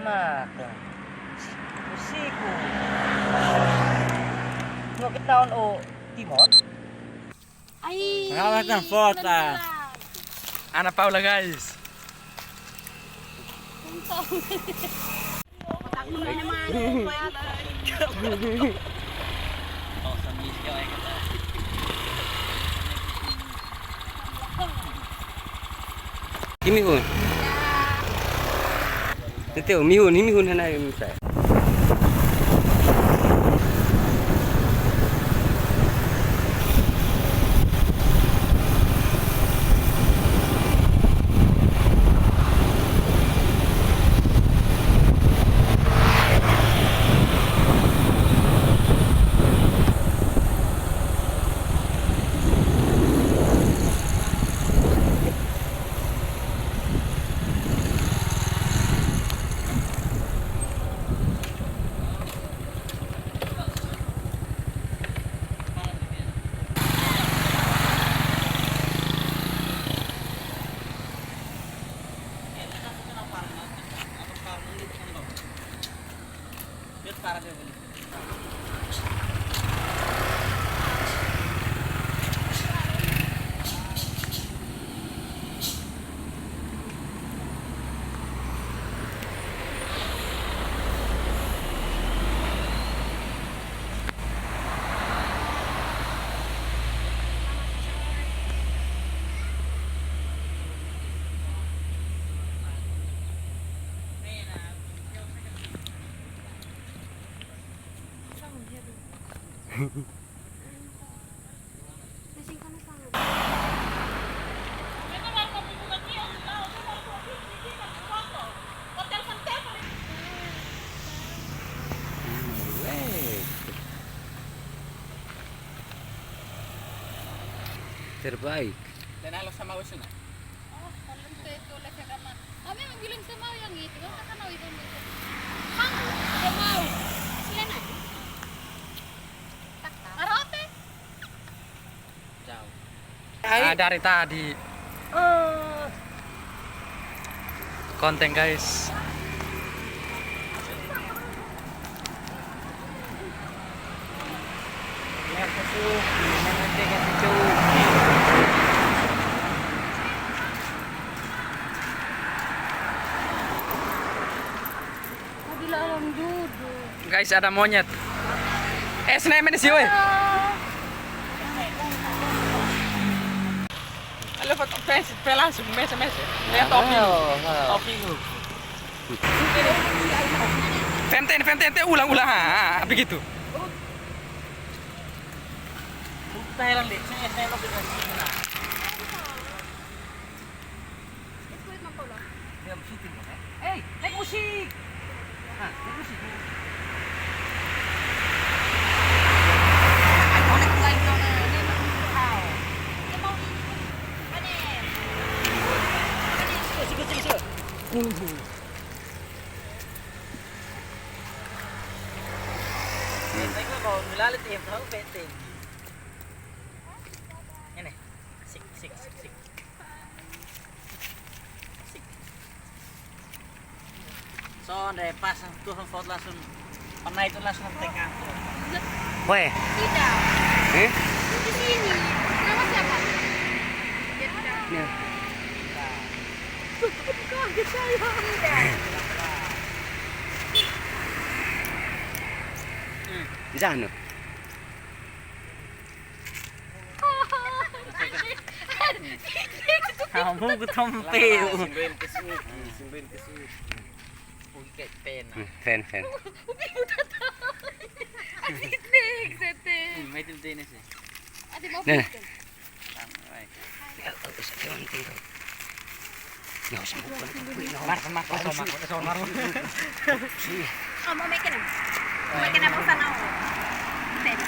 Maka musiku ngokit naon o timon. Ay, Rawat ng foto. Ana Paula guys. Otak mo na naman. Oh, sa misyo ay kata. Himihun. Nanti himihun hanay misay. Para dia boleh. Terbaik. Dan halo sama usun. Oh, kalau itu lagi kaman. Kami yang bilang sama yang itu, kan mau itu. Mang, dia mau. Siapa? Tak tahu. Arote. Jauh. Dari tadi. Konten guys. Bilang duduk. Guys ada monyet. Senayan sih weh. Halo foto langsung mes. Lihat topi. Topi lu. Femten ulang. Begitu. Thailand deh, saya lo bisa sini. Kulit mampu lah. Dia syuting kan? Naik musik. Naik musik. Saya kalau milalit em tahu penting. Ini, sik. So, deh pas turun foto langsung pernah itu langsung tengah. Weh. Tidak. Di sini. Nama siapa? Dia tidak. Ya. Kaget saya. Tidak. Di sana. Kamu ketompe. Simben kesu. Ugi pen. Fan. Titik, titik. May tintin sih. Ate mau Nah. bikin. Marco. Oh, mau makin apa? Makin apa sana? Tadi.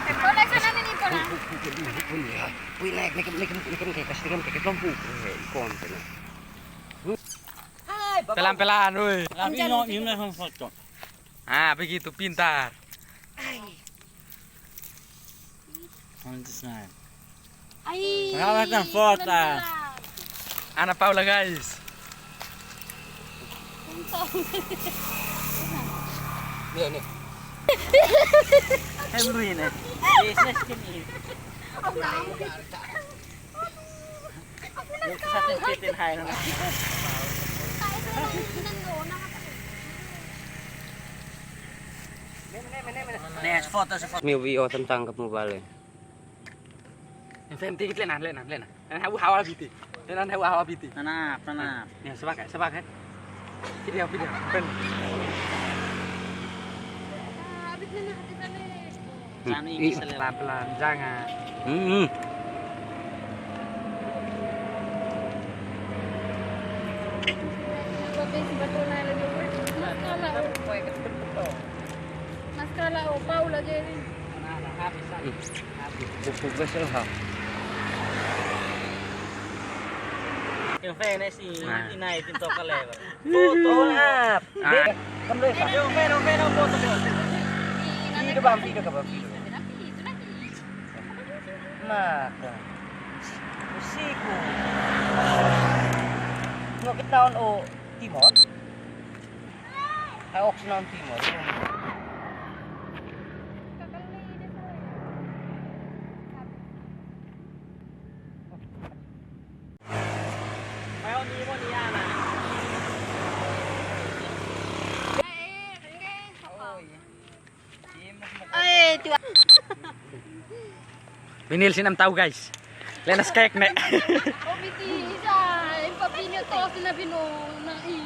Boleh sana nih pula. Wih naik kayak kasih lampu. Konten. Hai, Pelan-pelan weh. Tapi ini foto. Begitu pintar. Pantesan. Ay. Rawat ng foto. Ana Paula guys. Nih nih. Henry nih. Business kini. Yung sa atin pitin hay na. Nih, foto. May video tentang kamu balik. Yang fem tikit lenan. Lenan hawa biti. Nanap. Nih, sebagai. Video. Ben. Sana ini pelan-pelan, jangan. Maskala o Paula jadi. Buku besar ha. Yung fairness inay tinto ka level. Foto up. Kamu deh. Yung pero foto ko. Video ba? Video ka ba? Maka. Musiko. Ngokit naon o Timor? Ay oks naon Timor. Mayo ni mo ni Ana. Ay, tuwa. Binil sinam tahu guys. Lenas cake nek. O biti isa, impapinyo to sinabi no na i.